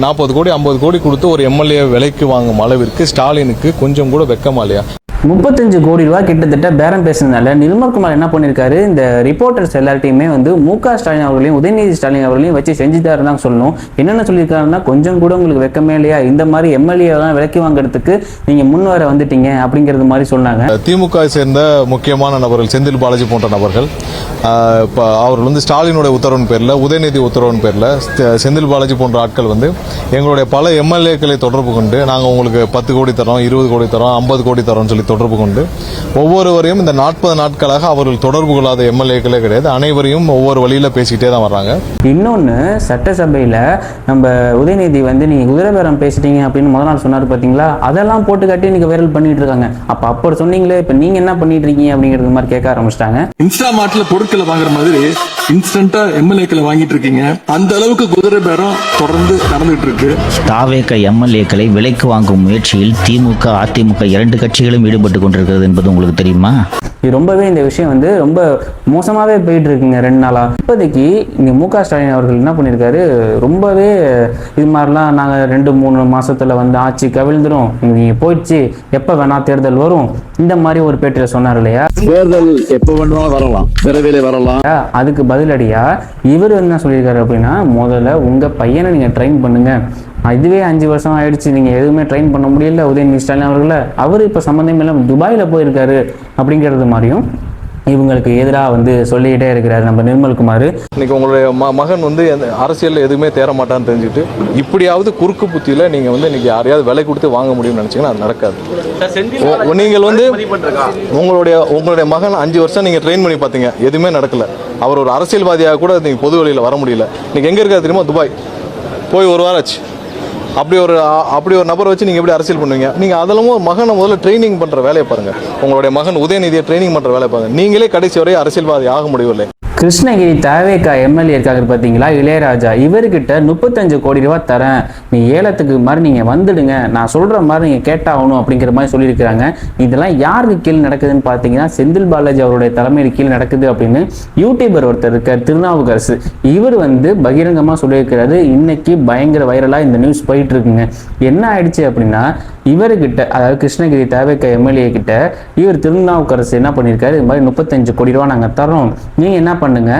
40 கோடி 50 கோடி கொடுத்து ஒரு எம்எல்ஏ விலைக்கு வாங்கும் அளவிற்கு ஸ்டாலினுக்கு கொஞ்சம் கூட வெக்கமா இல்லையா? 35 கோடி ரூபாய் கிட்டத்தட்ட பேரம் பேசுனதுனால நிர்மல்குமார் என்ன பண்ணியிருக்காரு, இந்த ரிப்போர்ட்டர்ஸ் எல்லார்ட்டையுமே வந்து மு.க. ஸ்டாலின் அவர்களையும் உதயநிதி ஸ்டாலின் அவர்களையும் வச்சு செஞ்சுட்டாரு தான் சொல்லணும். என்னென்ன சொல்லியிருக்காருன்னா, கொஞ்சம் கூட உங்களுக்கு வெக்கமே இல்லையா, இந்த மாதிரி எம்எல்ஏலாம் விலைக்கு வாங்குறதுக்கு நீங்க முன் வர வந்துட்டீங்க அப்படிங்கிறது மாதிரி சொன்னாங்க. திமுக சேர்ந்த முக்கியமான நபர்கள் செந்தில் பாலாஜி போன்ற நபர்கள் அவர்கள் வந்து ஸ்டாலினுடைய உத்தரவின் பேரில், உதயநிதி உத்தரவின் பேரில் செந்தில் பாலாஜி போன்ற ஆட்கள் வந்து எங்களுடைய பல எம்எல்ஏக்களை தொடர்பு கொண்டு நாங்கள் உங்களுக்கு 10 கோடி தரோம், 20 கோடி தரோம், 50 கோடி தரோம்னு சொல்லி தொடர்பு கொண்டு ஒவ்வொருவரையும் இந்த 40 நாட்களாக அவர்கள் தொடர்பு கொள்ளாத எம்எல்ஏக்களே கிடையாது, அனைவரையும் ஒவ்வொரு வழியில பேசிக்கிட்டே தான் வர்றாங்க. இன்னொன்னு, சட்டசபையில நம்ம உதயநிதி வந்து நீங்க குதிரை பேரம் பேசிட்டீங்க அப்படின்னு முதல் நாள் சொன்னாரு பாத்தீங்களா, அதெல்லாம் போட்டு காட்டி நீங்க வைரல் பண்ணிட்டு இருக்காங்க. அப்ப சொன்னீங்களே, இப்ப நீங்க என்ன பண்ணிட்டு இருக்கீங்க அப்படிங்கிறது மாதிரி கேட்க ஆரம்பிச்சிட்டாங்க. இன்ஸ்டா மார்ட்ல பொருட்களை வாங்குற மாதிரி இன்ஸ்டன்டா எம்எல்ஏக்களை வாங்கிட்டு இருக்கீங்க. அந்த அளவுக்கு குதிரை பேரம் தொடர்ந்து நடந்துட்டு இருக்கு. தாவேக எம்எல்ஏக்களை விலைக்கு வாங்கும் முயற்சியில் திமுக அதிமுக 2 கட்சிகளும் ஈடுபட்டு கொண்டிருக்கிறது என்பது உங்களுக்கு தெரியுமா? இது ரொம்பவே இந்த விஷயம் வந்து ரொம்ப மோசமாவே போயிட்டு இருக்குங்க 2 நாளா. இப்போதைக்கு இங்க மு.க. ஸ்டாலின் அவர்கள் என்ன பண்ணியிருக்காரு, ரொம்பவே இது மாதிரிலாம் நாங்கள் 2-3 மாசத்துல வந்து ஆட்சி கவிழ்ந்துடும், நீங்க போயிடுச்சு, எப்ப வேணா தேர்தல் வரும், இந்த மாதிரி ஒரு பேட்டியில சொன்னார் இல்லையா. தேர்தல் எப்ப வேணாலும் வரலாம், விரைவில் வரலாம். அதுக்கு பதிலடியா இவர் என்ன சொல்லியிருக்காரு அப்படின்னா, முதல்ல உங்க பையனை நீங்க ட்ரெயின் பண்ணுங்க, இதுவே 5 வருஷம் ஆயிடுச்சு, நீங்க எதுவுமே ட்ரெயின் பண்ண முடியல உதயநிதி ஸ்டாலின் அவர்களை, அவர் இப்ப சம்பந்தம் இல்லாம துபாயில போயிருக்காரு அப்படிங்கிறது மாதிரியும் இவங்களுக்கு எதிராக வந்து சொல்லிக்கிட்டே இருக்கிறாரு நம்ம நிர்மல்குமார். இன்னைக்கு உங்களுடைய மகன் வந்து அரசியல் எதுவுமே தேர மாட்டான்னு தெரிஞ்சுட்டு இப்படியாவது குறுக்கு புத்தியில நீங்க வந்து இன்னைக்கு யாரையாவது விலை கொடுத்து வாங்க முடியும்னு நினைச்சீங்கன்னா அது நடக்காது. நீங்கள் வந்து உங்களுடைய மகன் 5 வருஷம் நீங்க ட்ரெயின் பண்ணி பார்த்தீங்க, எதுவுமே நடக்கல. அவர் ஒரு அரசியல்வாதியாக கூட நீங்க பொது வழியில் வர முடியல. இன்னைக்கு எங்க இருக்காரு தெரியுமா? துபாய் போய் 1 வாரம் ஆச்சு. அப்படி ஒரு நபரை வச்சு நீங்கள் எப்படி அரசியல் பண்ணுவீங்க? நீங்கள் அதெல்லாம் மகனை முதல்ல ட்ரைனிங் பண்ணுற வேலையை பாருங்கள். உங்களுடைய மகன் உதயநிதியை ட்ரைனிங் பண்ணுற வேலையை பாருங்கள். நீங்களே கடைசி வரை அரசியல்வாதி ஆக முடியவில்லை. கிருஷ்ணகிரி தாவேகா எம்எல்ஏ இருக்காரு பார்த்தீங்களா, இளையராஜா, இவர்கிட்ட 35 கோடி ரூபாய் தரேன், நீ ஏலத்துக்கு மாதிரி நீங்கள் வந்துடுங்க, நான் சொல்கிற மாதிரி நீங்கள் கேட்டாகணும் அப்படிங்கிற மாதிரி சொல்லியிருக்கிறாங்க. இதெல்லாம் யாருக்கு கீழ் நடக்குதுன்னு பார்த்தீங்கன்னா, செந்தில் பாலாஜி அவருடைய தலைமையில் கீழ் நடக்குது அப்படின்னு யூடியூபர் ஒருத்தர் இருக்கார், திருநாவுக்கரசு. இவர் வந்து பகிரங்கமாக சொல்லியிருக்கிறாரு. இன்னைக்கு பயங்கர வைரலாக இந்த நியூஸ் போயிட்டு இருக்குங்க. என்ன ஆயிடுச்சு அப்படின்னா, இவர்கிட்ட, அதாவது கிருஷ்ணகிரி தாவேகா எம்எல்ஏ கிட்ட இவர் திருநாவுக்கரசு என்ன பண்ணியிருக்காரு, இது மாதிரி 35 கோடி ரூபா நாங்கள் தரோம், நீங்கள் என்ன பண்ணுங்க,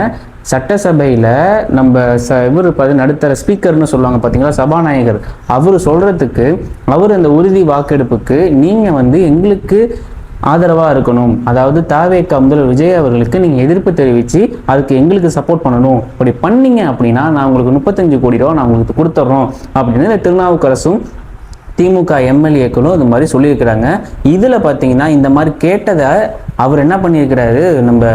சட்டசபையில் நம்ம இவர் நடுத்தர ஸ்பீக்கர்னு சொல்லுவாங்க பார்த்தீங்களா, சபாநாயகர், அவர் சொல்றதுக்கு, அவர் அந்த உறுதி வாக்கெடுப்புக்கு நீங்கள் வந்து எங்களுக்கு ஆதரவாக இருக்கணும், அதாவது தாவேகா முதல்வர் விஜய் அவர்களுக்கு நீங்கள் எதிர்ப்பு தெரிவித்து அதுக்கு எங்களுக்கு சப்போர்ட் பண்ணணும், அப்படி பண்ணீங்க அப்படின்னா நான் உங்களுக்கு 35 கோடி ரூபா நான் உங்களுக்கு கொடுத்துட்றோம் அப்படின்னு இந்த திருநாவுக்கரசும் திமுக எம்எல்ஏக்களும் இந்த மாதிரி சொல்லியிருக்கிறாங்க. இதில் பார்த்தீங்கன்னா இந்த மாதிரி கேட்டதை அவர் என்ன பண்ணியிருக்கிறாரு, நம்ம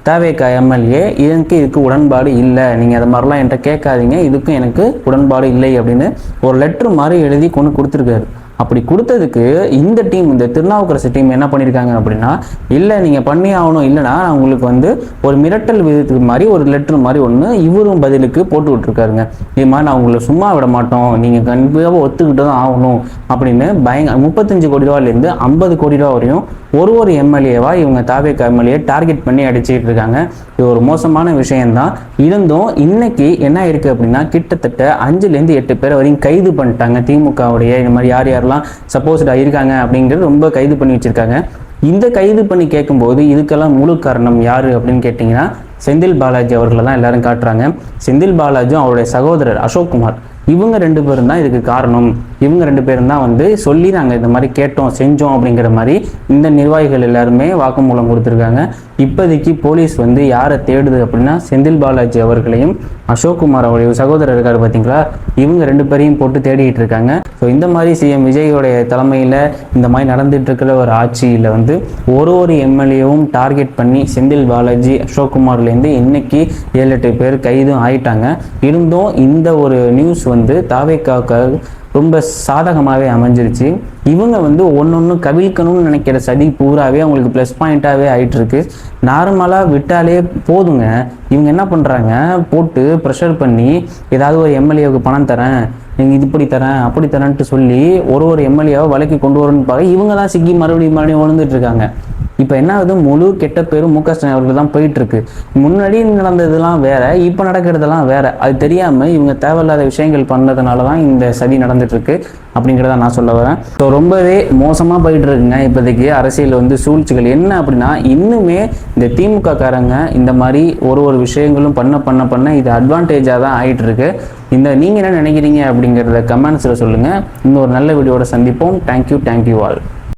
தாவேகா எம்எல்ஏ, இதுக்கு உடன்பாடு இல்லை, நீங்கள் அது மாதிரிலாம் என்கிட்ட கேட்காதீங்க, இதுக்கும் எனக்கு உடன்பாடு இல்லை அப்படின்னு ஒரு லெட்ரு மாதிரி எழுதி கொண்டு கொடுத்துருக்காரு. அப்படி கொடுத்ததுக்கு இந்த டீம், இந்த திருநாவுக்கரசு டீம் என்ன பண்ணியிருக்காங்க அப்படின்னா, இல்லை நீங்கள் பண்ணி ஆகணும், இல்லைனா நான் உங்களுக்கு வந்து ஒரு மிரட்டல் விதத்துக்கு மாதிரி ஒரு லெட்ரு மாதிரி ஒன்று இவரும் பதிலுக்கு போட்டு விட்டுருக்காருங்க. இது மாதிரி நான் உங்களை சும்மா விட மாட்டோம், நீங்கள் கண்டிப்பாக ஒத்துக்கிட்டு தான் ஆகணும் அப்படின்னு 35 கோடி ரூபாயிலேருந்து 50 கோடி ரூபா வரையும் ஒரு எம்எல்ஏவா இவங்க தாவேகா எம்எல்ஏ டார்கெட் பண்ணி அடிச்சுட்டு இருக்காங்க. இது ஒரு மோசமான விஷயம்தான். இருந்தும் இன்னைக்கு என்ன இருக்கு அப்படின்னா, கிட்டத்தட்ட 5லேருந்து 8 பேர் வரையும் கைது பண்ணிட்டாங்க திமுகவுடைய. இந்த மாதிரி யாரெல்லாம் சப்போஸ்டா இருக்காங்க அப்படிங்கிறது ரொம்ப கைது பண்ணி வச்சிருக்காங்க. இந்த கைது பண்ணி கேட்கும்போது இதுக்கெல்லாம் முழு காரணம் யாரு அப்படின்னு கேட்டிங்கன்னா, செந்தில் பாலாஜி அவர்களை தான் எல்லாரும் காட்டுறாங்க. செந்தில் பாலாஜியும் அவருடைய சகோதரர் அசோக்குமார், இவங்க 2 பேரும் தான் இதுக்கு காரணம். இவங்க 2 பேரும் தான் வந்து சொல்லி நாங்கள் இந்த மாதிரி கேட்டோம் செஞ்சோம் அப்படிங்கிற மாதிரி இந்த நிர்வாகிகள் எல்லாருமே வாக்குமூலம் கொடுத்துருக்காங்க. இப்போதைக்கு போலீஸ் வந்து யாரை தேடுது அப்படின்னா, செந்தில் பாலாஜி அவர்களையும் அசோக்குமார் அவருடைய சகோதரர் இருக்காரு பார்த்தீங்களா, இவங்க 2 பேரையும் போட்டு தேடிட்டு இருக்காங்க. ஸோ இந்த மாதிரி சிஎம் விஜயோடைய தலைமையில் இந்த மாதிரி நடந்துட்டு இருக்கிற ஒரு ஆட்சியில் வந்து ஒரு எம்எல்ஏவும் டார்கெட் பண்ணி செந்தில் பாலாஜி அசோக்குமார்லேருந்து இன்னைக்கு 7-8 பேர் கைதும் ஆயிட்டாங்க. இருந்தும் இந்த ஒரு நியூஸ் வந்து தாவேகாவுக்கு ரொம்ப சாதகமாகவே அமைஞ்சிருச்சு. இவங்க வந்து ஒன்று கவிழ்க்கணும்னு நினைக்கிற சதி பூராவே அவங்களுக்கு ப்ளஸ் பாயிண்ட்டாகவே ஆகிட்டு இருக்கு. நார்மலாக விட்டாலே போதுங்க, இவங்க என்ன பண்ணுறாங்க, போட்டு ப்ரெஷர் பண்ணி ஏதாவது ஒரு எம்எல்ஏவுக்கு பணம் தரேன், நீங்கள் இது இப்படி தரேன் அப்படி தரேன்ட்டு சொல்லி ஒரு எம்எல்ஏவை வலைக்கு கொண்டு வரணுன்னு பார்க்க இவங்க தான் சிக்கி மறுபடியும் விழுந்துட்டு இருக்காங்க. இப்போ என்ன ஆகுது, முழு கெட்ட பேரும் மு க ஸ்டாலின் அவர்கள் தான் போயிட்டு இருக்கு. முன்னாடி நடந்ததெல்லாம் வேற, இப்போ நடக்கிறதெல்லாம் வேற. அது தெரியாம இவங்க தேவையில்லாத விஷயங்கள் பண்ணதுனால தான் இந்த சதி நடந்துட்டு இருக்கு அப்படிங்கிறத நான் சொல்ல வரேன். ஸோ ரொம்பவே மோசமா போயிட்டு இருக்குங்க இப்போதைக்கு அரசியல் வந்து சூழ்ச்சிகள். என்ன அப்படின்னா இன்னுமே இந்த திமுக காரங்க இந்த மாதிரி ஒரு விஷயங்களும் பண்ண இது அட்வான்டேஜாக தான் ஆகிட்டு இருக்கு. நீங்க என்ன நினைக்கிறீங்க அப்படிங்கிறத கமெண்ட்ஸில் சொல்லுங்க. இன்னொரு நல்ல வீடியோட சந்திப்போம். Thank you all.